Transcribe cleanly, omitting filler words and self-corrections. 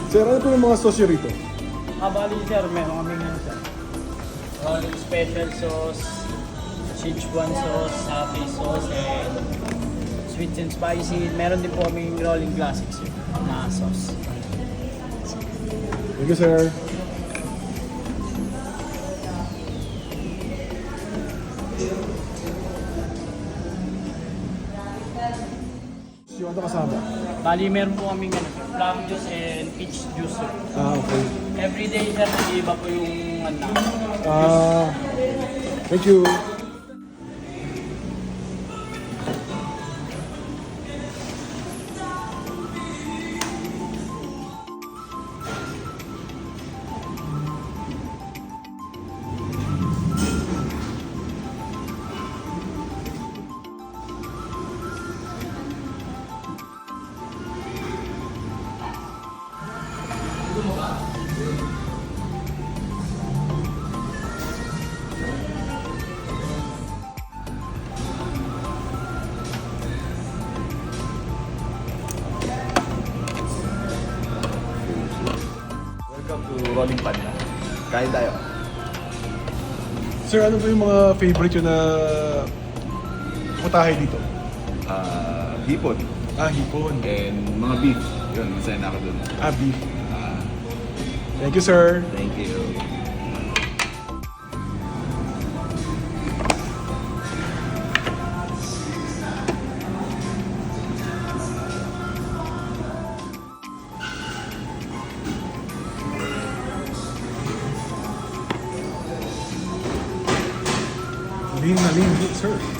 Sir, ano po yung mga sauce nyo rito? Bali sir, meron kami nga sir. Rolling special sauce, Sichuan sauce, Safi sauce, and sweet and spicy. Meron din po kaming rolling classics yun, na sauce. Thank you, sir. Yung ano kasama? Bali meron po kaming ano, sir, plum juice and peach juice sir. Okay. Everyday sir, nag-iiba po yung ano. Thank you. Welcome to Rolling Panda. Kain tayo. Sir, ano po yung mga favorite nyo na putahe dito? Hipon Hipon. and mga beef. Yun, masaya na ako dun. Beef. Thank you, sir. Thank you. Lean na lean, sir.